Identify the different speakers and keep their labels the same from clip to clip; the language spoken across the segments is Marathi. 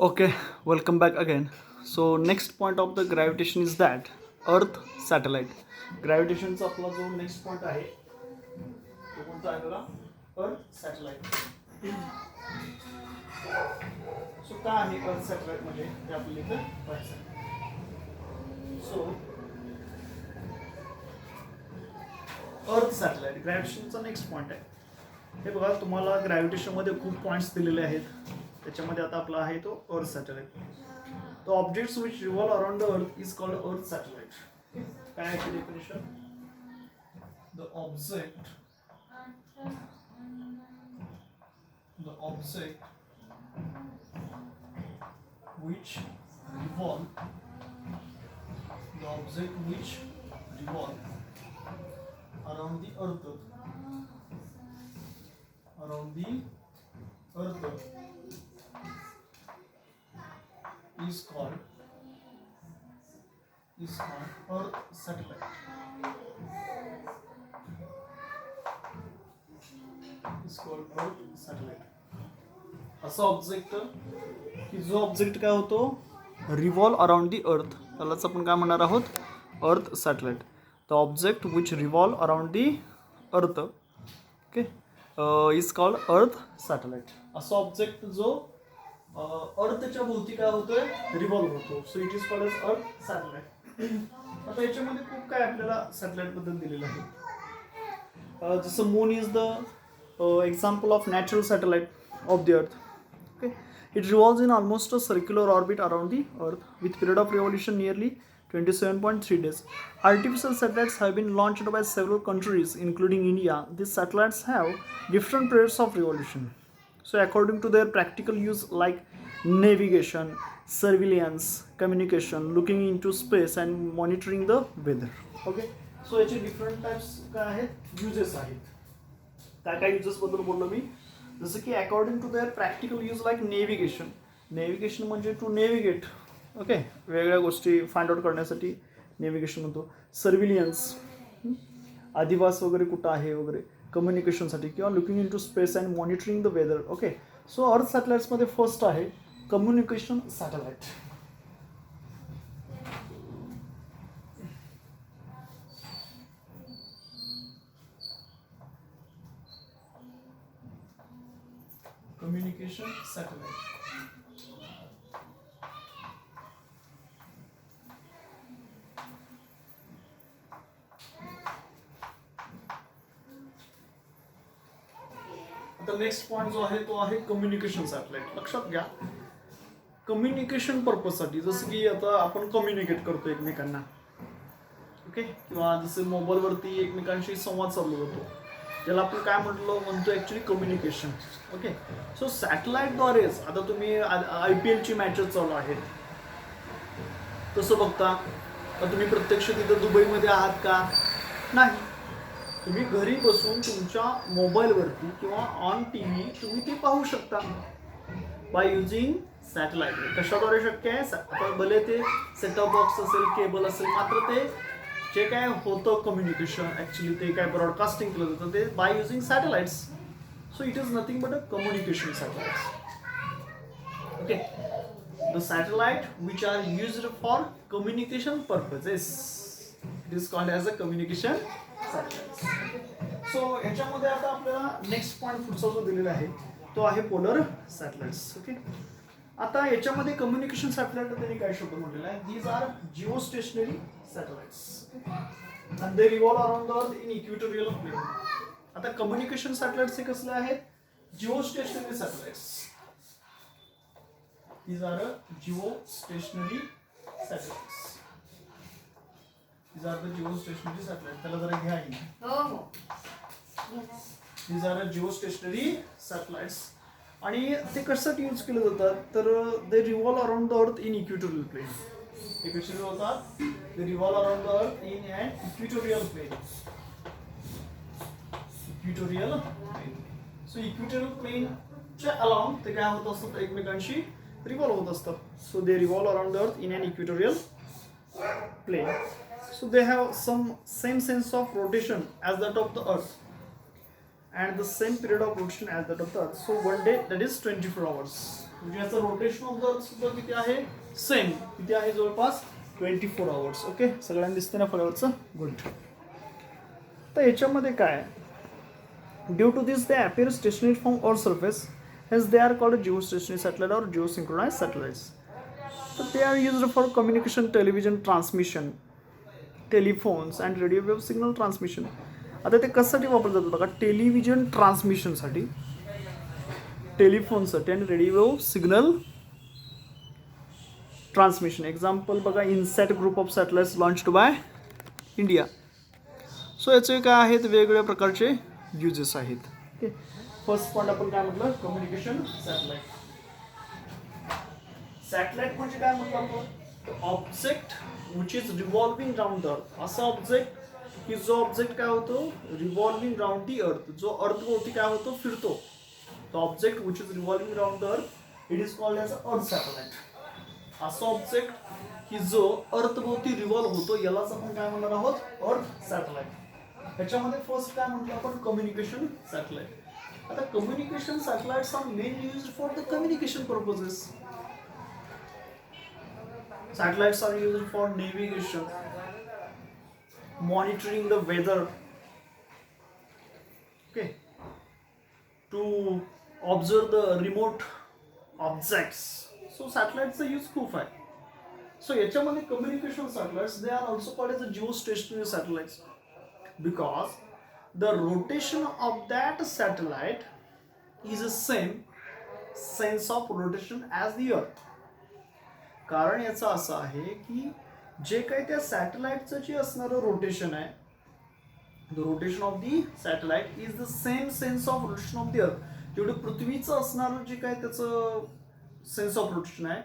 Speaker 1: Okay, welcome back again. So next point of the gravitation is that Earth satellite. Gravitationचा आपला जो नेक्स्ट पॉइंट आहे तो कोणता आहे बघा अर्थ सॅटेलाइट. सो काय आहे अर्थ सॅटेलाइट म्हणजे ते आपल्याला इथं पाहायचं. सो अर्थ सॅटेलाइट ग्रॅव्हिटेशनचा नेक्स्ट पॉइंट आहे. हे बघा तुम्हाला ग्रॅव्हिटेशनमध्ये खूप पॉईंट्स दिलेले आहेत. त्याच्यामध्ये आता आपला आहे तो अर्थ satellite. The objects which revolve around the earth is called earth satellite. काय आहे definition? The object which revolve around the earth is called earth satellite. असा ऑब्जेक्ट की जो ऑब्जेक्ट काय होतो रिव्हॉल्व अराउंड दी अर्थ, त्यालाच आपण काय म्हणणार आहोत अर्थ satellite. The object which revolve around the earth okay is called अर्थ सॅटेलाइट. असा ऑब्जेक्ट जो अर्थच्या भोवती काय होतोय रिव्हॉल्व होतो. So it is called age अर्थ सॅटेलाइट. आता याच्यामध्ये खूप काय आपल्याला सॅटेलाइट बद्दल दिलेलं आहे. जसं moon is the example of natural satellite of the अर्थ. Okay, it revolves in almost a circular orbit around the Earth with period of revolution nearly 27.3 days. Artificial satellites have been launched by several countries, including India. These satellites have different periods of revolution. So, according to their practical use, like navigation, surveillance, communication, looking into space, and monitoring the weather. Okay, so याचे different types काय आहेत uses आहेत. काय uses बद्दल बोललो मी. जसं की according to their practical use like navigation म्हणजे टू नेव्हिगेट ओके वेगळ्या गोष्टी फाइंड आउट करण्यासाठी नेव्हिगेशन म्हणतो. सर्व्हिलियन्स आदिवास वगैरे कुठं आहे वगैरे कम्युनिकेशनसाठी किंवा looking in to space and monitoring the weather. Okay so earth सॅटेलाइट्समध्ये फर्स्ट आहे कम्युनिकेशन सॅटेलाइट. Communication satellite. आता नेक्स्ट पॉइंट जो आहे तो आहे कम्युनिकेशन सॅटेलाइट. लक्षात घ्या कम्युनिकेशन पर्पजसाठी जसं की आता आपण कम्युनिकेट करतो एकमेकांना ओके किंवा जसं मोबाईलवरती एकमेकांशी संवाद चालू होतो ज्याला आपण काय म्हणतो ॲक्च्युली कम्युनिकेशन. ओके सो सॅटेलाइटद्वारेच आता तुम्ही IPLची मॅचेस चालू आहेत तसं बघता तर तुम्ही प्रत्यक्ष तिथं दुबईमध्ये आहात का नाही. तुम्ही घरी बसून तुमच्या मोबाईलवरती किंवा ऑन TV तुम्ही ते पाहू शकता बाय युजिंग सॅटेलाइट. कशाद्वारे शक्य आहे आता भले ते सेटअप बॉक्स असेल केबल असेल मात्र ते जे काय होतं कम्युनिकेशन ॲक्च्युली ते काय ब्रॉडकास्टिंग केलं जातं ते by using satellites. So it is nothing but a communication satellites. Okay the satellite which are used for communication purposes it is called as a communication satellites. So याच्यामध्ये आता आपल्याला नेक्स्ट पॉईंट पुढचा जो दिलेला आहे तो आहे पोलर सॅटेलाइट्स. ओके आता याच्यामध्ये कम्युनिकेशन सॅटेलाइट त्यांनी काय शब्द म्हटलेला आहे these are geostationary satellites and they revolve around the earth in equatorial plane. आता कम्युनिकेशन सॅटेलाइट्स हे कसले आहेत जिओस्टेशनरी satellites. these are geostationary satellites. these are the geostationary satellites. त्याला जरा घ्या हो these are geostationary satellites आणि ते कशासाठी यूज केले जातात तर they revolve around the earth in equatorial plane. ते कसे होतात they revolve around the earth in an equatorial plane. So equatorial plane च्या along ते काय होत असतात एकमेकांशी रिव्हॉल्व होत असतात. So they revolve around the earth in an equatorial plane. So they have some same sense of rotation as that of the earth. and the same period of rotation as that of the earth. So one day, that is 24 hours. म्हणजे याचं रोटेशन ऑफ द अर्थ सुद्धा किती आहे, सेम किती आहे, जवळपास 24 आवर्स. ओके, सगळ्यांना दिसते ना फळावरचं, गुड. तर याच्यामध्ये काय, due to this they appear stationary from earth surface, hence they are called geostationary satellite or geosynchronise satellites. तर ते are used for communication, television transmission, telephones and radio wave signal transmission. आता ते कशासाठी वापरलं जातं बघा, टेलिव्हिजन ट्रान्समिशनसाठी, टेलिफोनसाठी आणि रेडिओ सिग्नल ट्रान्समिशन. एक्झाम्पल बघा, INSAT group of satellites launched by India. So याचे काय आहेत, वेगवेगळ्या प्रकारचे युजेस आहेत. ओके, फर्स्ट पॉईंट आपण काय म्हटलं, कम्युनिकेशन सॅटेलाइट. सॅटेलाइट म्हणजे काय म्हटलं आपण, object which is revolving round the earth. असा ऑब्जेक्ट की जो ऑब्जेक्ट काय होतो, रिव्हॉल्विंग राऊंड दी अर्थ, जो अर्थभोवती काय होतो, फिरतो. तो object which is revolving round the earth, it is called age अर्थ सॅटेलाइट. असा ऑब्जेक्ट की जो अर्थभोवती रिव्हॉल्व होतो, यालाच आपण काय म्हणणार आहोत, अर्थ सॅटेलाइट. ह्याच्यामध्ये फर्स्ट काय म्हटलं आपण, कम्युनिकेशन सॅटेलाइट. आता communication satellites are mainly used for the communication purposes. Satellites are used for navigation, monitoring the weather, okay, to observe the remote objects. So satellites are used खूप आहे. So याच्यामध्ये communication satellites, they are also called as the geostationary satellites because the rotation of that satellite is the same sense of rotation as the earth. कारण याचं असं आहे की जे काही त्या सॅटेलाइटचं जे असणारं रोटेशन आहे, the rotation of the satellite is the same sense of rotation of the earth. जेवढं पृथ्वीचं असणारं जे काही त्याचं सेन्स ऑफ रोटेशन आहे,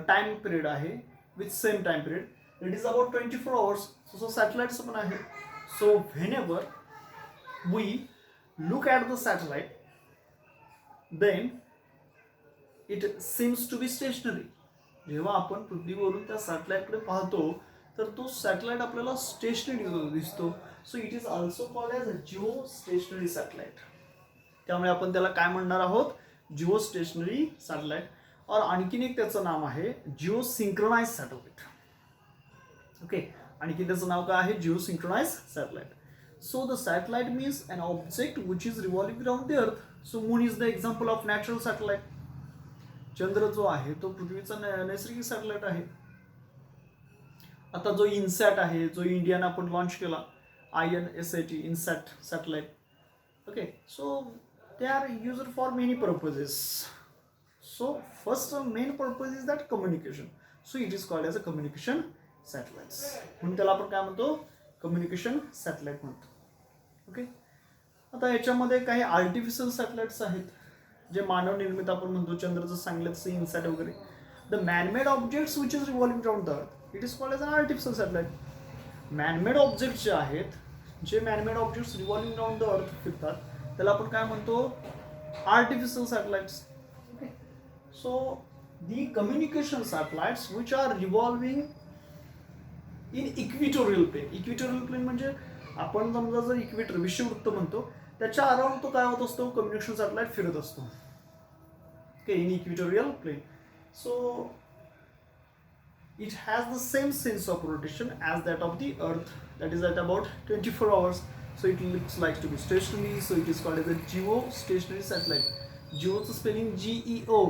Speaker 1: टाइम पिरियड आहे, with same time period, it is about 24 hours. So satellites पण आहे. So whenever we look at the satellite, then it seems to be stationary. जेव्हा आपण पृथ्वीवरून त्या सॅटेलाइटकडे पाहतो, तर तो सॅटेलाइट आपल्याला स्टेशनरी दिसतो. So it is also called as a Jio stationery satellite. त्यामुळे आपण त्याला काय म्हणणार आहोत, जिओ स्टेशनरी सॅटेलाइट. और आणखीन एक त्याचं नाव आहे जिओ सिंक्रोनाइज सॅटेलाइट. ओके, आणखी त्याचं नाव काय आहे, geosynchronise satellite. So the satellite means an object which is revolving around the earth. So moon is the example of natural satellite. चंद्र जो आहे तो पृथ्वीचा नैसर्गिक सॅटेलाइट आहे. आता जो इनसॅट आहे, जो इंडियानं आपण लॉन्च केला, INSAT INSAT satellite. Okay, so they are used for many purposes. So first main purpose is that communication. So it is called as a communication satellites. म्हणून त्याला आपण काय म्हणतो, कम्युनिकेशन सॅटेलाइट म्हणतो. ओके, आता याच्यामध्ये काही आर्टिफिशियल सॅटेलाइट्स आहेत, जे मानव निर्मित आपण म्हणतो, चंद्राचं सांगितलं तसं इनसॅट वगैरे. The manmade objects which is revolving around the earth, it is called as an artificial satellite. Manmade objects जे आहेत, जे manmade objects revolving around the earth फिरतात, त्याला आपण काय म्हणतो, artificial satellites. Okay, so the communication satellites which are revolving in equatorial plane. Equatorial plane म्हणजे आपण समजा जर इक्वेटर विषुववृत्त म्हणतो, त्याच्या अराउंड तो काय होत असतो, कम्युनिकेशन सॅटेलाइट फिरत असतो. Okay, in equatorial plane. So it has the same sense of rotation as that of the earth, that is at about 24 hours. So it looks like to be stationary. So it is called as a Jio stationery satellite. जिओचं स्पेलिंग GEO.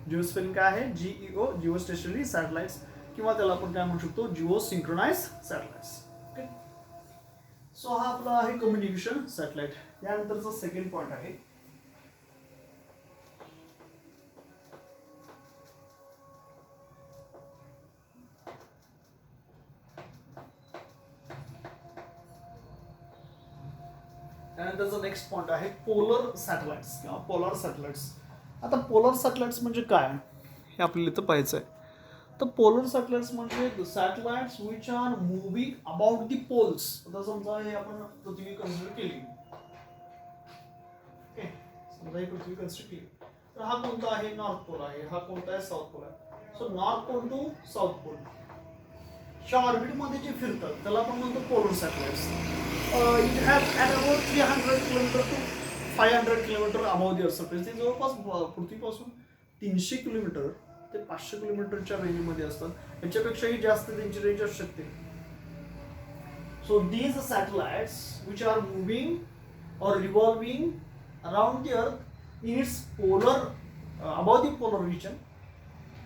Speaker 1: जिओ स्पेलिंग काय आहे, GEO, जिओ स्टेशनरी सॅटेलाइट्स, किंवा त्याला आपण काय म्हणू शकतो, geo synchronize satellites. Okay, so हा आपला आहे कम्युनिकेशन सॅटेलाइट. यानंतरचा सेकंड पॉईंट आहे त्यानंतरचा नेक्स्ट पॉईंट आहे पोलर सॅटेलाइट्स किंवा पोलर सॅटेलाइट्स. आता पोलर सॅटेलाइट्स म्हणजे काय हे आपल्याला इथं पाहायचं आहे. तर पोलर सॅटेलाइट्स म्हणजे satellites which are moving about the poles. आता समजा हे आपण पृथ्वी कन्सिडर केली, ओके, समजा ही पृथ्वी कन्सिडर केली, तर हा कोणता आहे, नॉर्थ पोल आहे, हा कोणता आहे, साऊथ पोल आहे. So north pole to south pole, च्या ऑर्बिटमध्ये जे फिरतात त्याला आपण म्हणतो polar satellites. It have at about 300 kilometre to 500 kilometre above the earth surface. ते जवळपास पृथ्वीपासून 300 किलोमीटर ते 500 किलोमीटरच्या रेंजमध्ये असतात. याच्यापेक्षाही जास्त त्यांची रेंज असू शकते. So these satellites which are moving or revolving around the earth in its polar above the polar region,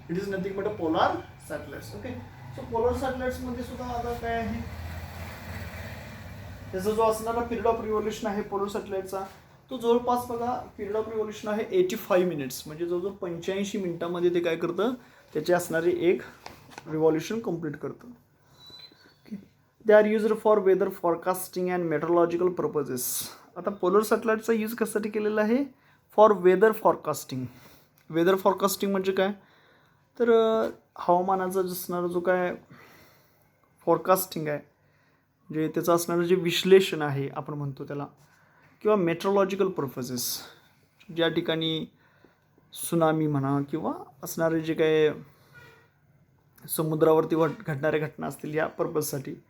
Speaker 1: it is nothing but a polar satellites. Okay, so polar satellites मध्ये सुद्धा आता काय आहे, त्याचा जो असणारा पिरियड ऑफ रिव्हॉल्युशन आहे पोलर सॅटेलाइटचा, तो जवळपास बघा पिरियड ऑफ रिव्हॉल्युशन आहे 85 मिनिट्स, म्हणजे जवळजवळ 85 मिनिटामध्ये ते काय करतं, त्याचे असणारे एक रिव्हॉल्युशन कंप्लीट करतं. They are used for weather forecasting and meteorological purposes. आता पोलर सॅटेलाइटचा यूज कशासाठी केलेला आहे, for weather forecasting. Weather forecasting म्हणजे काय, तर हवामानाचा असणारा जो काय फॉरकास्टिंग आहे, म्हणजे त्याचं असणारं जे विश्लेषण आहे आपण म्हणतो त्याला, किंवा मेट्रोलॉजिकल पर्पजेस, ज्या ठिकाणी सुनामी म्हणा किंवा असणारे जे काय समुद्रावरती घडणाऱ्या घटना असतील या पर्पजसाठी.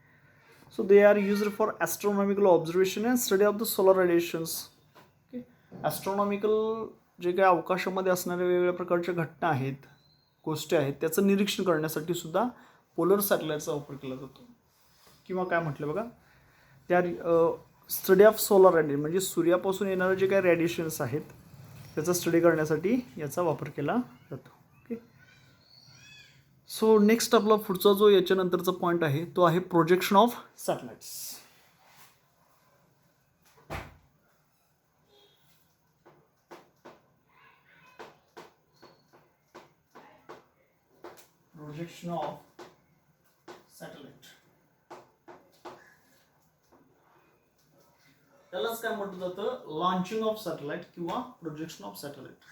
Speaker 1: So they are used for astronomical observation and study of the solar radiations. Okay. Astronomical जे काही अवकाशामध्ये असणाऱ्या वेगवेगळ्या प्रकारच्या घटना आहेत, गोष्टी आहेत, त्याचं निरीक्षण करण्यासाठी सुद्धा पोलर सॅटेलाइटचा वापर केला जातो. किंवा काय म्हटलं बघा, त्या स्टडी ऑफ सोलर रेडिएशन, म्हणजे सूर्यापासून येणारे जे काही रेडिएशन्स आहेत त्याचा स्टडी करण्यासाठी याचा वापर केला जातो. सो नेक्स्ट आपला पुढचा जो याच्यानंतरचा पॉईंट आहे तो आहे projection of satellites. Projection of satellite त्यालाच काय म्हटलं जातं, लॉन्चिंग ऑफ सॅटेलाइट किंवा प्रोजेक्शन ऑफ सॅटेलाइट.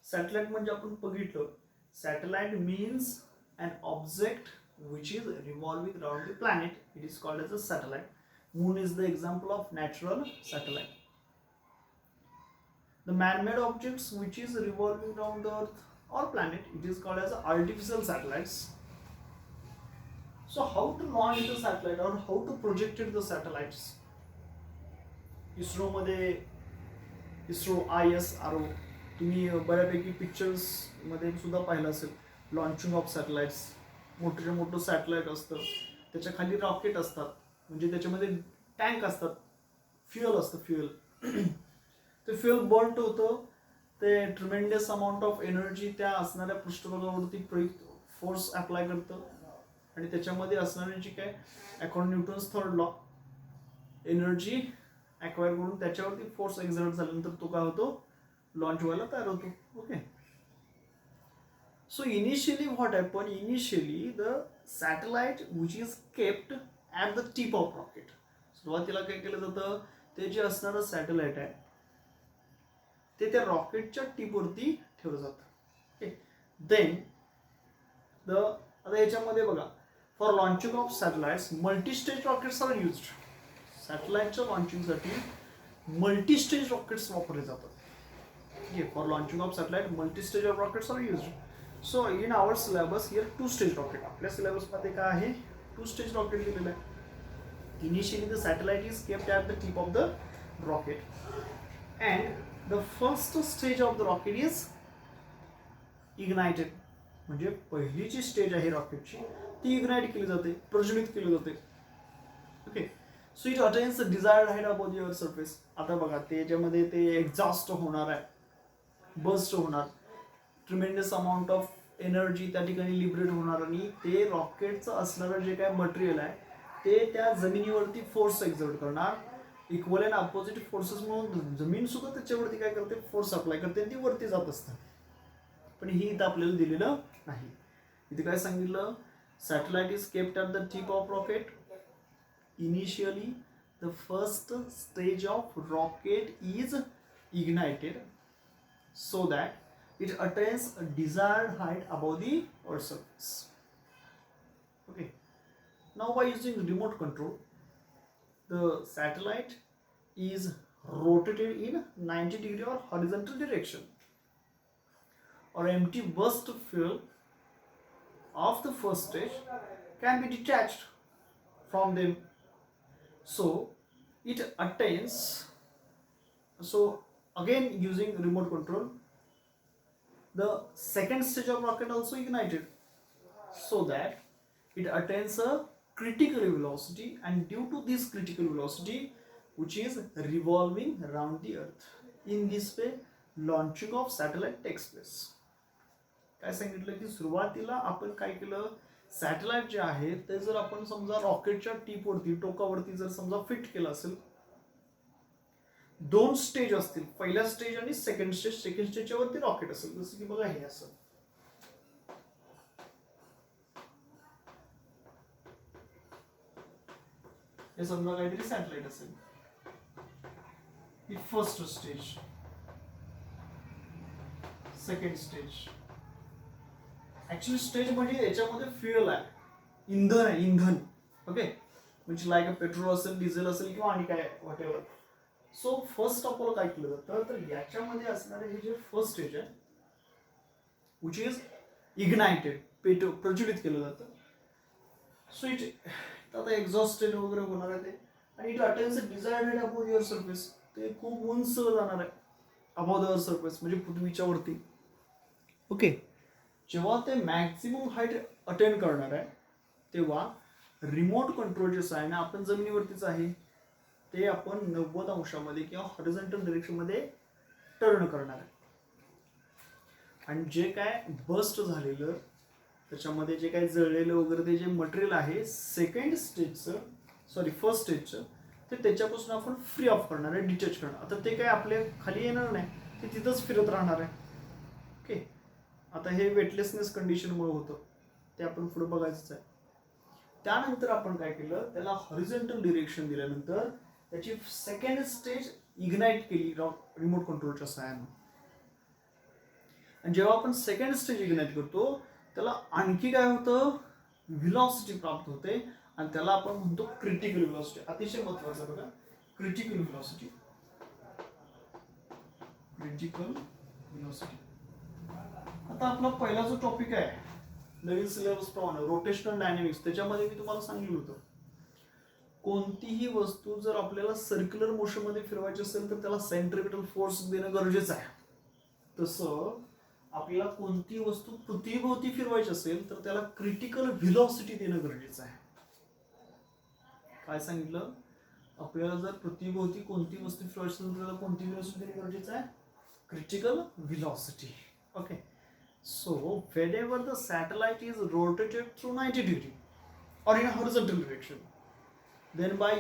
Speaker 1: सॅटेलाइट म्हणजे आपण बघितलं, satellite means an object which is revolving around the planet. It is called as a satellite. Moon is the example of natural satellite. The man-made objects which is revolving around the earth or planet, it is called as artificial satellites. So how to launch the satellite or how to project the satellites? ISRO मध्ये ISRO ISRO तुम्ही बऱ्यापैकी पिक्चर्समध्ये सुद्धा पाहिलं असेल. लॉन्चिंग ऑफ सॅटेलाइट्स, मोठे मोठं सॅटेलाइट असतं, त्याच्या खाली रॉकेट असतात, म्हणजे त्याच्यामध्ये टँक असतात, फ्युएल असतं, फ्युएल ते फ्युएल बर्न होतं, ते ट्रिमेंडियस अमाऊंट ऑफ एनर्जी त्या असणाऱ्या पृष्ठभागावरती फोर्स अप्लाय करतं आणि त्याच्यामध्ये असणारी जी काय according Newton's third law, energy acquire करून त्याच्यावरती फोर्स एक्झर्ट झाल्यानंतर तो काय होतो, लॉन्च व्हायला तयार होतो. Okay, so initially what happen, initially the satellite which is kept at the tip of rocket. सुरुवातीला काय केलं जातं, ते जे असणारं सॅटेलाइट आहे ते त्या रॉकेटच्या टिपवरती ठेवलं जातं. ओके, देन आता याच्यामध्ये बघा, for launching of satellites multistage rockets are used. सॅटेलाइटच्या लॉन्चिंगसाठी मल्टीस्टेज रॉकेट्स वापरले जातात. For launching of satellite, multi-stage of rockets are used. So in our syllabus here, two-stage rocket. आपल्या syllabus मध्ये काय आहे, two-stage rocket दिलेलं आहे. Initially the satellite is kept at the tip of the rocket, and the first stage of the rocket is ignited. म्हणजे पहिली जी स्टेज आहे रॉकेटची ती इग्नाइट केली जाते, प्रज्वलित केली जाते. Okay, so it attains the desired height above the earth surface. आता बघा, त्याच्यामध्ये ते एक्झॉस्ट होणार आहे, बस्ट होणार, ट्रिमेंडियस अमाऊंट ऑफ एनर्जी त्या ठिकाणी लिबरेट होणार आणि ते रॉकेटचं असणारं जे काय मटेरियल आहे ते त्या जमिनीवरती फोर्स एक्झर्ट करणार. इक्वल अँड अपोजिट फोर्सेस म्हणून जमीन सुद्धा त्याच्यावरती काय करते, फोर्स अप्लाय करते आणि ती वरती जात असतात. पण ही इथं आपल्याला दिलेलं नाही. इथे काय सांगितलं, satellite is kept at the tip of rocket. Initially the first stage of rocket is ignited so that it attains a desired height above the earth's surface. Okay, now by using remote control, the satellite is rotated in 90-degree or horizontal direction, or empty burst of fuel of the first stage can be detached from them. So it attains, so again using remote control, the second stage of rocket also ignited, so that it attains a critical velocity, and due to this critical velocity which is revolving around the earth, in this way launching of satellite takes place. काय सांगितलं की सुरुवातीला आपण काय केलं, सॅटेलाइट जे आहे ते जर आपण समजा रॉकेटच्या टीपवरती टोकावरती जर समजा फिट केलं असेल, दोन स्टेज असतील, पहिला स्टेज आणि सेकंड स्टेजच्या वरती रॉकेट असेल, जसं की बघा हे असं, हे समजा काहीतरी सॅटेलाइट असेल, ही first stage, second stage. Actually stage म्हणजे याच्यामध्ये फ्युएल आहे, इंधन आहे, इंधन. ओके, म्हणजे लाईक अ पेट्रोल असेल, डिझेल असेल किंवा आणि काय whatever. So first of all काय केलं जातं, तर याच्यामध्ये असणारे हे जे फर्स्ट स्टेज आहे विच इज इग्नायटेड, प्रज्वलित केलं जातं. सो इट आता एक्झॉस्टेड वगैरे होणार आहे ते, आणि it attains desired above your surface, ते खूप उंच जाणार आहे अबोव द अर्थ सरफेस, म्हणजे पृथ्वीच्या वरती. ओके, जेव्हा ते मॅक्झिमम हाईट अटेंड करणार आहे तेव्हा रिमोट कंट्रोल जे आहे ना, आपण जमिनीवरतीच आहे, ते आपण 90 अंशामध्ये किंवा हॉरिझॉन्टल डायरेक्शनमध्ये टर्न करणार आहे. आणि जे काय बस्ट झालेलं, त्याच्यामध्ये जे काही जळलेलं वगैरे ते जे मटेरियल आहे सेकंड स्टेजचं, सॉरी फर्स्ट स्टेजचं, ते त्याच्यापासून आपण फ्री ऑफ करणार आहे, डिटॅच करणार. आता ते काय आपल्या खाली येणार नाही, ते तिथंच फिरत राहणार आहे. ओके, आता हे वेटलेसनेस कंडिशनमुळे होतं, ते आपण पुढे बघायचंच आहे. त्यानंतर आपण काय केलं, त्याला हॉरिझॉन्टल डिरेक्शन दिल्यानंतर त्याची सेकंड स्टेज इग्नाइट केली रिमोट कंट्रोलच्या सहाय्याने. आणि जेव्हा आपण सेकंड स्टेज इग्नाइट करतो त्याला आणखी काय होतं, व्हेलॉसिटी प्राप्त होते, आणि त्याला आपण म्हणतो क्रिटिकल व्हेलॉसिटी. अतिशय महत्वाचं बघा, क्रिटिकल व्हेलॉसिटी. Critical velocity. आता आपला पहिला जो टॉपिक आहे नवीन सिलेबस प्रमाणे रोटेशनल डायनॅमिक्स, त्याच्यामध्ये मी तुम्हाला सांगितलं होतं, कोणतीही वस्तू जर आपल्याला सर्क्युलर मोशन मध्ये फिरवायची असेल तर त्याला सेंट्रिपिटल फोर्स देणं गरजेचं आहे. तसं आपल्याला कोणती वस्तू पृथ्वीभोवती फिरवायची असेल तर त्याला क्रिटिकल व्हेलॉसिटी देणं गरजेचं आहे. काय सांगितलं, आपल्याला जर पृथ्वीभोवती कोणती वस्तू फिरवायची असेल तर त्याला कोणती व्हेलॉसिटी देणं गरजेचं आहे, critical velocity. Okay, so whenever the satellite is rotated through 90 degree or in a horizontal direction, then by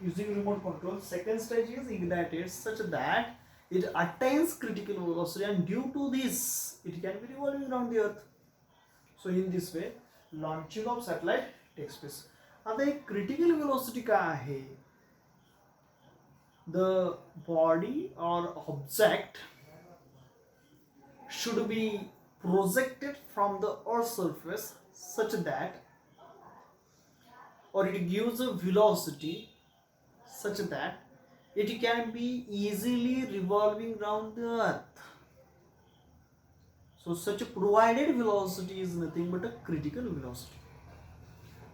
Speaker 1: using remote control, second stage is ignited such that it attains critical velocity, and due to this it can be revolving around the earth. So in this way launching of satellite takes place. आता एक critical velocity काय आहे, the body or object should be projected from the earth's surface such that, or it gives a velocity such that it can be easily revolving around the earth. So such a provided velocity is nothing but a critical velocity.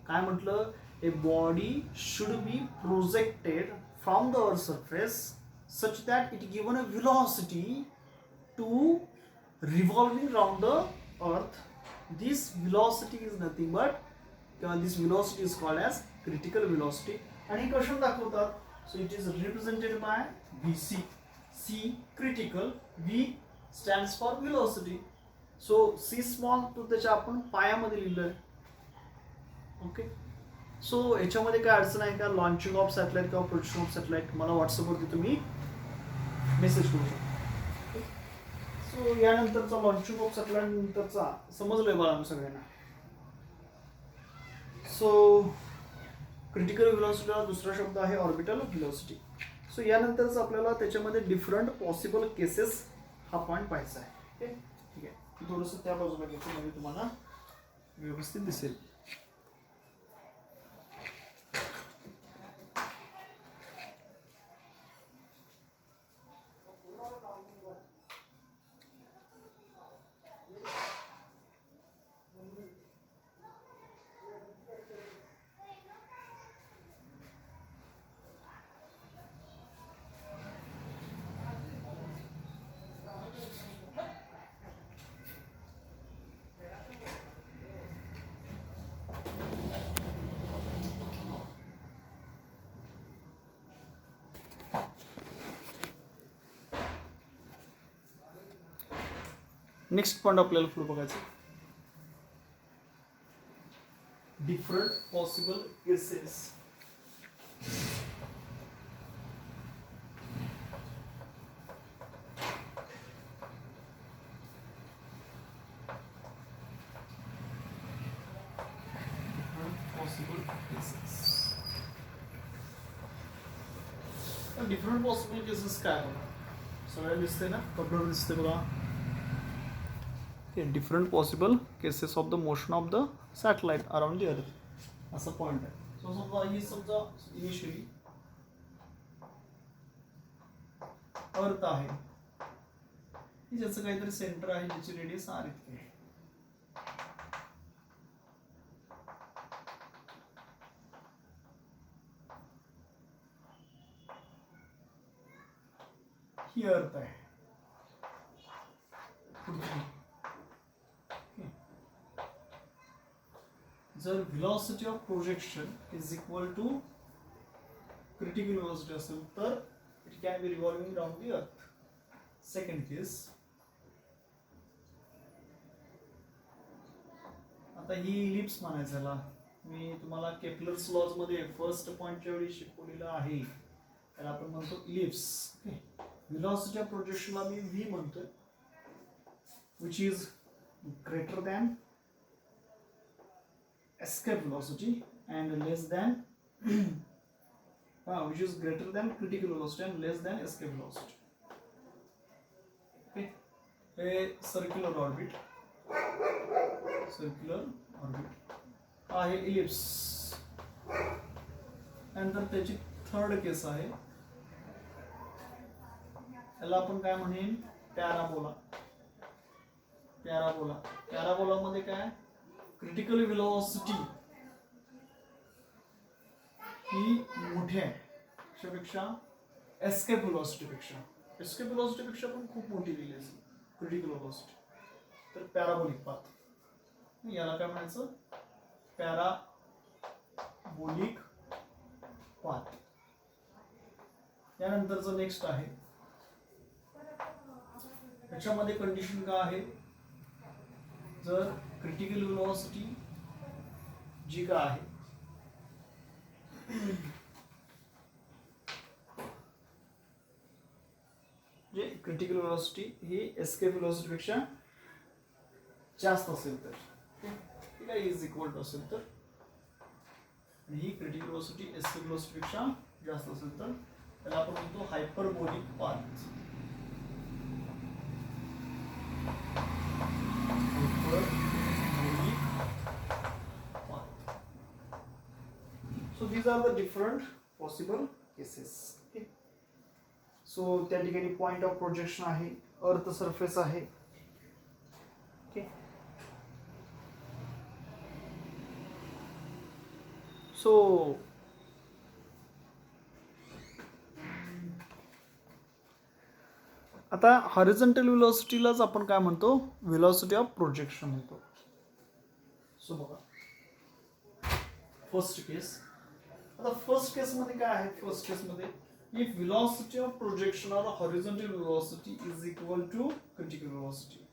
Speaker 1: काय म्हटलं, a body should be projected from the earth's surface such that it given a velocity to revolving around the earth. This velocity is nothing but, this velocity is called as critical velocity. आणि हे क्वेश्चन दाखवतात. So it is represented by VC. C critical, V stands for velocity. So C small तो त्याच्या आपण पायामध्ये लिहिलंय. ओके, सो याच्यामध्ये काय अडचण आहे का, लॉन्चिंग ऑफ सॅटेलाइट किंवा प्रोजेक्शन ऑफ सॅटेलाइट मला व्हॉट्सअपवरती तुम्ही मेसेज करू शकता. सो यानंतरचा लॉन्चिंग ऑफ सॅटेलाइट नंतरचा समजलंय मला सगळ्यांना. सो क्रिटिकल व्हेलॉसिटीला दुसरा शब्द आहे ऑर्बिटल व्हेलॉसिटी. सो यानंतरच आपल्याला त्याच्यामध्ये डिफरंट पॉसिबल केसेस हा पॉईंट पाहायचा आहे. ओके, ठीक आहे, थोडंसं त्या बाजूला घेतो म्हणजे तुम्हाला व्यवस्थित दिसेल. नेक्स्ट पॉईंट आपल्याला पुढे बघायचं, different possible cases. Different possible cases काय बघा, सगळ्या दिसते ना, कपडे दिसते बघा. Different possible cases of the motion of the satellite around the अर्थ असा पॉईंट आहे. सो समजा ही समजा इनिशियली अर्थ आहे, ज्याचं काहीतरी सेंटर आहे, ज्याची रेडियस आर इतकी आहे. ही अर्थ आहे. जर velocity of projection is equal to critical velocity असेल तर it can be revolving around the earth. Second case, आता ही इलिप्स म्हणायचं, मी तुम्हाला केपलर्स लॉज मध्ये फर्स्ट पॉइंटच्या वेळी शिकवलेलं आहे, त्याला आपण म्हणतो इलिप्स. व्हेलॉसिटी ऑफ प्रोजेक्शनला मी व्ही म्हणतोय, which is greater than escape velocity and less than which is greater than critical velocity and less than escape velocity. Okay, a circular orbit आहे इलिप्स. नंतर त्याची थर्ड केस आहे, त्याला आपण काय म्हणेन, पॅराबोला. पॅराबोला मध्ये काय, क्रिटिकल व्हेलॉसिटी ही मोठी आहे त्यापेक्षा एस्केप व्हेलॉसिटी पेक्षा पण खूप मोठी दिली असेल क्रिटिकल व्हेलॉसिटी, तर पॅराबोलिक पाथ. याला काय म्हणायचं, पॅराबोलिक पाथ. यानंतरचं नेक्स्ट आहे, त्याच्यामध्ये कंडिशन काय आहे, जर क्रिटिकल व्हेलॉसिटी जी का आहे जे क्रिटिकल व्हेलॉसिटी ही एस्केप व्हेलॉसिटी पेक्षा जास्त असेल तर, ठीक आहे, इज इक्वल टू असेल तर, आणि ही क्रिटिकल व्हेलॉसिटी एस्केप व्हेलॉसिटी पेक्षा जास्त असेल तर त्याला आपण म्हणतो hyperbolic path. So these are the different possible cases. Okay. So त्या ठिकाणी पॉइंट ऑफ प्रोजेक्शन आहे, अर्थ सरफेस आहे. ओके, सो आता हॉरिझॉन्टल व्हेलॉसिटीलाच आपण काय म्हणतो, व्हेलॉसिटी ऑफ प्रोजेक्शन म्हणतो. सो बघा फर्स्ट केस, आता फर्स्ट केस मध्ये काय आहे, फर्स्ट केस मध्ये if velocity of projection or horizontal velocity is equal to critical velocity.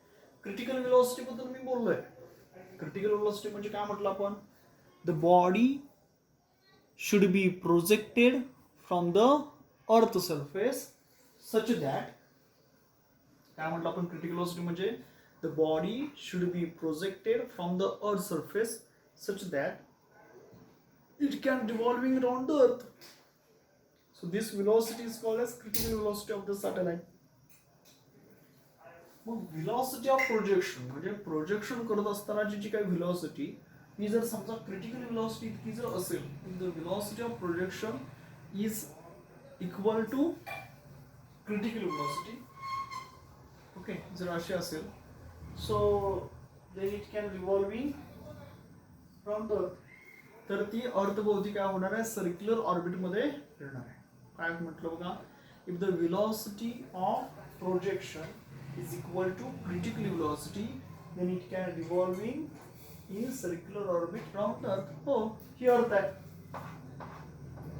Speaker 1: Critical velocity बद्दल मी बोललोय. क्रिटिकल व्हेलॉसिटी म्हणजे काय म्हटलं आपण, the body should be projected from the earth surface such that, काय म्हटलं आपण, क्रिटिकल व्हेलॉसिटी म्हणजे the body should be projected from the earth surface such that it can revolving around the earth. So this velocity is called as critical velocity of the satellite. मग velocity of projection म्हणजे प्रोजेक्शन करत असताना जी काही velocity ही जर समजा critical velocity इतकी जर असेल, the velocity of projection is equal to critical velocity. Okay, जर अशी असेल, so then it can revolving around the earth. तर ती अर्थभोवती काय होणार आहे, सर्क्युलर ऑर्बिट मध्ये फिरणार आहे. काय म्हटलं बघा, if the velocity of projection is equal to critical velocity then it can revolving in circular orbit around earth. हो, ही अर्थ आहे,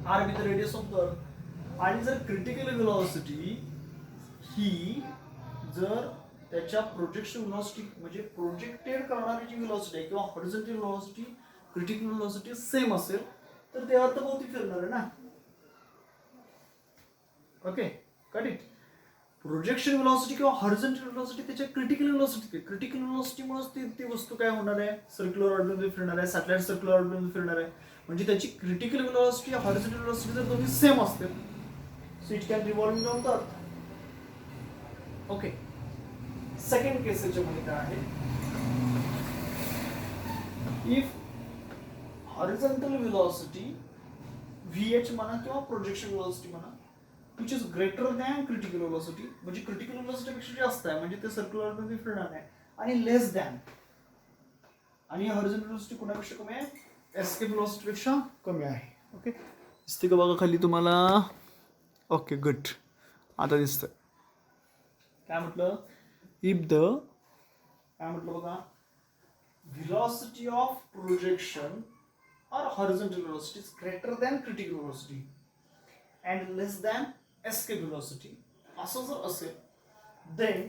Speaker 1: R with radius of the earth. आणि जर क्रिटिकल व्हेलॉसिटी ही जर त्याच्या प्रोजेक्शन व्हेलॉसिटी म्हणजे प्रोजेक्टेड करणारी जी व्हेलॉसिटी आहे किंवा horizontal velocity critical velocity same असेल तर ते अर्थभोवती फिरणार आहे ना. Okay, got it. Projection velocity किंवा हॉरिझॉन्टल व्हेलॉसिटी त्याच्या क्रिटिकल व्हेलॉसिटीमुळेच ती वस्तू काय होणार आहे, सर्क्युलर ऑर्बिटमध्ये फिरणार आहे, सॅटेलाइट सर्क्युलर ऑर्बिटमध्ये फिरणार आहे. म्हणजे त्याची क्रिटिकल व्हेलॉसिटी हॉरिझॉन्टल व्हेलॉसिटी जर दोन्ही सेम असतील so it can revolving around the earth. Okay, second case याच्यामध्ये काय आहे, इफ हॉरिझॉन्टल व्हेलॉसिटी VH म्हणा किंवा प्रोजेक्शन व्हेलॉसिटी म्हणा which is greater than critical velocity, म्हणजे क्रिटिकल व्हेलॉसिटी पेक्षा जास्त आहे म्हणजे ते सर्क्युलर मध्ये फिरणार आहे, आणि लेस दॅन, आणि हॉरिझॉन्टल व्हेलॉसिटी कोणापेक्षा कमी आहे, एस्केप व्हेलॉसिटी पेक्षा कमी आहे. ओके, दिसते का बघा खाली तुम्हाला? Okay, good. आता दिसतंय काय म्हटलं, इफ द काय म्हटलं बघा, velocity of projection or horizontal velocity is greater than critical velocity and less than escape velocity, असं जर असेल then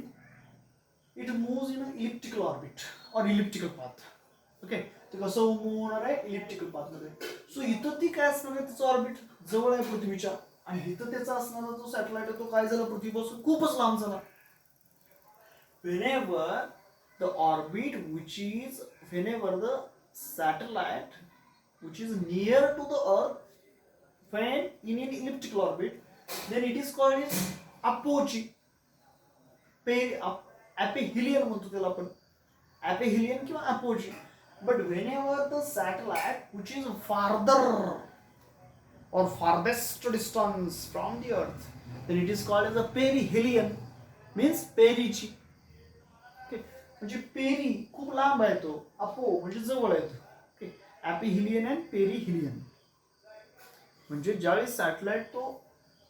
Speaker 1: it moves in an elliptical orbit or elliptical path. Okay, ते कसं मूव्ह होणार आहे, इलिप्टिकल पाथ मध्ये. सो इथं ती काय असणार आहे, तिचं ऑर्बिट जवळ आहे पृथ्वीच्या, आणि इथं त्याचा असणारा जो सॅटेलाइट आहे तो काय झाला, पृथ्वीपासून खूपच लांब झाला. whenever the orbit which is whenever the satellite which is near to the earth when in an elliptical orbit then it is called as apogee. Aphelion म्हणतो त्याला आपण, aphelion किंवा apogee. But whenever the satellite which is farther or farthest distance from the earth then it is called as a perihelion, means perigee. Okay, म्हणजे पेरी खूप लांब आहे तो, अपो म्हणजे जवळ आहे तो. Okay, aphelion and perihelion. म्हणजे ज्यावेळी सॅटेलाइट तो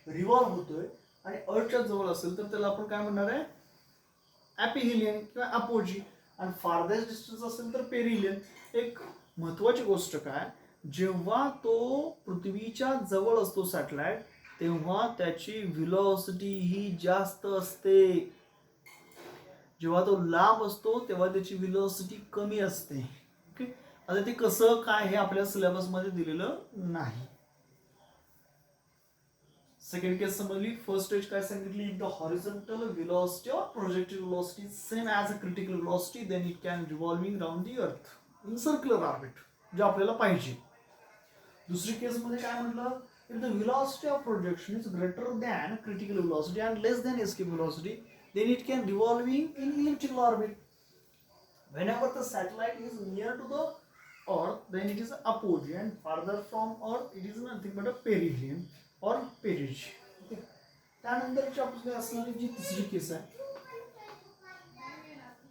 Speaker 1: रिव्हॉल्व होतोय आणि अर्थच्या जवळ असेल तर त्याला आपण काय म्हणणार आहे, एपिहिलियन किंवा अपोजी, आणि फार्देस्ट डिस्टन्स असेल तर पेरिहिलियन. एक महत्वाची गोष्ट काय, जेव्हा तो पृथ्वीच्या जवळ असतो सॅटेलाइट तेव्हा त्याची व्हेलॉसिटी ही जास्त असते, जेव्हा तो लांब असतो तेव्हा त्याची व्हेलॉसिटी कमी असते. ओके, आता ते कसं काय हे आपल्या सिलेबस मध्ये दिलेलं नाही. सेकंड केस समजली. फर्स्ट स्टेज काय सांगितली, if the horizontal velocity or projected velocity same as a critical velocity then it can revolving round the earth in circular orbit, जे आपल्याला पाहिजे. दुसरी केस मध्ये काय म्हटलं, if the velocity of projection is greater than critical velocity and less than escape velocity then it can revolving in elliptical orbit. Whenever the satellite is near to the earth then it is apogee and farther from earth it is nothing but a perihelion or perigee. Okay, त्यानंतरची आपली असणारी जी तिसरी केस आहे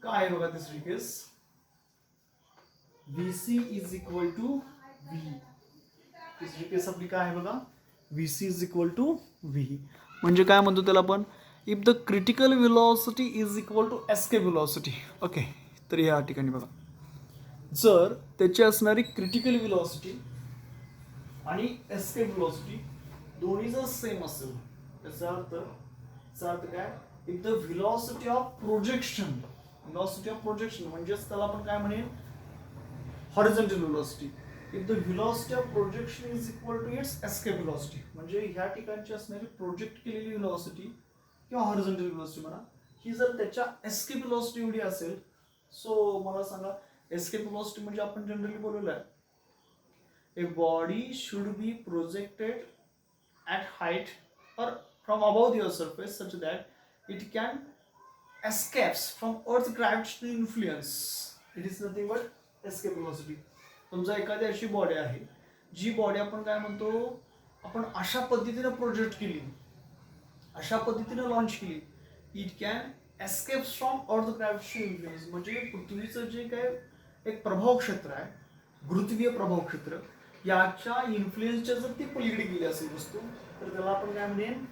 Speaker 1: काय आहे बघा, तिसरी केस VC is equal to V. तिसरी केस आपली काय आहे बघा, VC is equal to V. म्हणजे काय म्हणतो त्याला आपण, if the critical velocity is equal to escape velocity. Okay, तर या ठिकाणी बघा, जर त्याची असणारी क्रिटिकल व्हेलॉसिटी आणि एस्केप व्हेलॉसिटी दोन्ही जर सेम असेल त्याचा अर्थ काय, if the velocity of projection म्हणजेच त्याला आपण काय म्हणेल, horizontal velocity. If the velocity of projection is equal to its escape velocity, म्हणजे ह्या ठिकाणची असणारी प्रोजेक्ट केलेली व्हेलॉसिटी किंवा हॉरिझॉन्टल व्हेलॉसिटी म्हणा, ही जर त्याच्या एस्केप व्हेलॉसिटी एवढी असेल, सो मला सांगा एस्केप व्हेलॉसिटी म्हणजे आपण जनरली बोललेलं आहे, a body should be projected at height or from above the earth surface such that it can escapes from earth gravitational influence. It is nothing but escape velocity. समजा एखादी अशी बॉडी आहे जी बॉडी आपण काय म्हणतो, आपण अशा पद्धतीने प्रोजेक्ट केली, अशा पद्धतीने लॉन्च केली, it can escapes from earth gravitational influence. म्हणजे पृथ्वीचं जे काय एक प्रभाव क्षेत्र आहे, गुरुत्वीय प्रभाव क्षेत्र, याच्या इन्फ्लुएन्सच्या जर ती पलीकडे गेली असेल वस्तू तर त्याला आपण काय म्हणेन,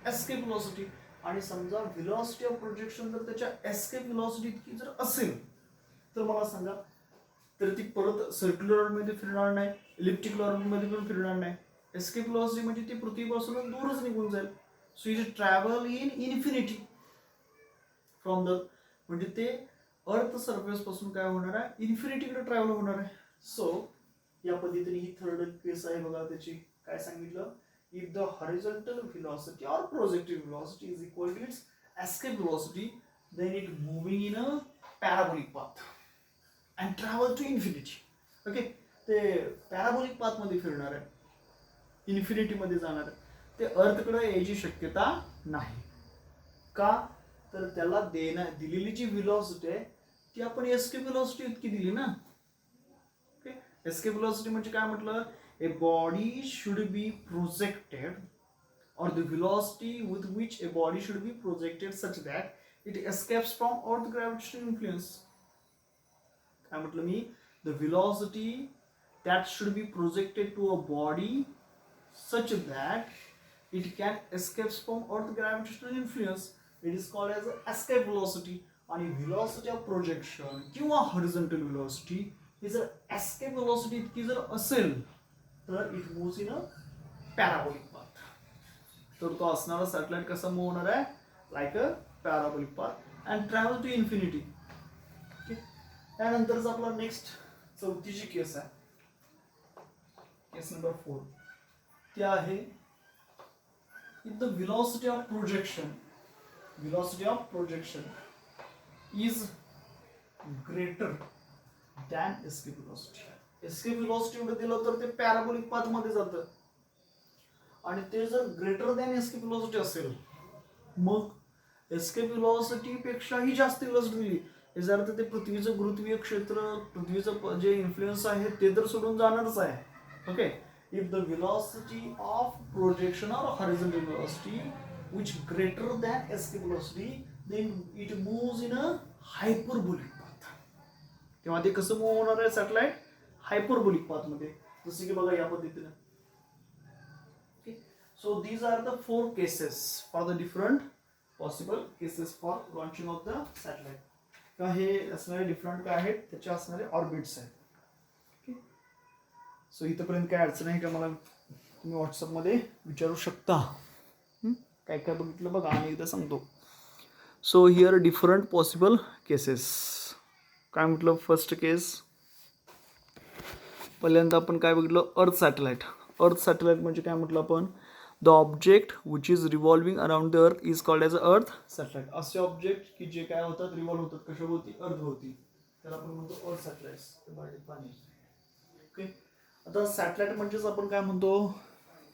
Speaker 1: एस्केप व्हेलॉसिटी. आणि समजा व्हेलॉसिटी ऑफ प्रोजेक्शन जर त्याच्या एस्केप व्हेलॉसिटी इतकी जर असेल तर मला सांगा, तर ती परत सर्क्युलर ऑर्बिटमध्ये फिरणार नाही, इलिप्टिकल ऑर्बिटमध्ये पण फिरणार नाही. एस्केप व्हेलॉसिटी म्हणजे ती पृथ्वीपासून दूरच निघून जाईल. So it travel in infinity from the म्हणजे ते अर्थ सरफेस पासून काय होणार आहे, इन्फिनिटीकडे ट्रॅव्हल होणार आहे. सो या पद्धतीने ही थर्ड केस आहे बघा. त्याची काय सांगितलं, if the horizontal velocity or projected velocity is equal to its escape velocity, then it moving in a parabolic path and travel to infinity. Okay, ते पॅराबोलिक पाथ मध्ये फिरणार आहे, इन्फिनिटी मध्ये जाणार आहे. ते अर्थकडे यायची शक्यता नाही. का तर त्याला दिलेली जी व्हेलॉसिटी आहे ती आपण एस्केप व्हेलॉसिटी इतकी दिली ना. ओके, एस्केप व्हेलॉसिटी म्हणजे काय म्हटलं, ए body should be projected or the velocity with which a body should be projected such that it escapes from earth gravitational influence. काय म्हटलं मी, the velocity that should be projected to a body such that it can escape from earth gravitational influence, it is called as escape velocity. आणि velocity of projection किंवा horizontal velocity ही जर escape velocity इतकी जर असेल तर it moves in a parabolic path. तर तो असणारा सॅटेलाइट कसा मूव्ह होणार आहे, like a parabolic path and travel to infinity. त्यानंतरच आपला नेक्स्ट चौथी जी केस आहे, केस नंबर 4, ती आहे if the velocity of projection is greater than escape velocity. Escape velocity एवढं दिलं तर ते पॅराबोलिक पाथ मध्ये जातं, आणि ते जर ग्रेटर दॅन एस्केप व्हेलॉसिटी असेल, मग एस्केप व्हेलॉसिटी पेक्षाही जास्त व्हेलॉसिटी दिली, याचा अर्थ ते पृथ्वीचं गुरुत्वीय क्षेत्र, पृथ्वीचं जे इन्फ्लुएन्स आहे ते तर सोडून जाणारच आहे. Okay, if the velocity of projection or horizontal velocity which greater than escape velocity, then it moves in a hyperbolic path. तेव्हा ते कसं मूव्ह होणार आहे सॅटेलाइट, हायपरबोलिक पाथ मध्ये. जसे की बघा या पद्धतीने. So these are the 4 cases for the different possible cases for launching of the satellite. का हे असणारे डिफरंट काय आहेत, त्याचे असणारे ऑर्बिट्स आहेत. ओके, सो इथपर्यंत काय अडचण आहे का, मला तुम्ही व्हॉट्सअपमध्ये विचारू शकता. काय काय बघितलं बघा आणि एकदा सांगतो. So here different possible cases. काय म्हटलं, फर्स्ट केस पहिल्यांदा आपण काय बघितलं, अर्थ सॅटेलाइट. अर्थ सॅटेलाइट म्हणजे काय म्हटलं आपण, the object which is revolving around the earth is called age अर्थ सॅटेलाइट. असे ऑब्जेक्ट की जे काय होतात, रिव्हॉल्व होतात कशाभोवती, अर्थभोवती, त्याला आपण म्हणतो अर्थ सॅटेलाइट्स. पाणी. ओके, आता सॅटेलाइट म्हणजेच आपण काय म्हणतो,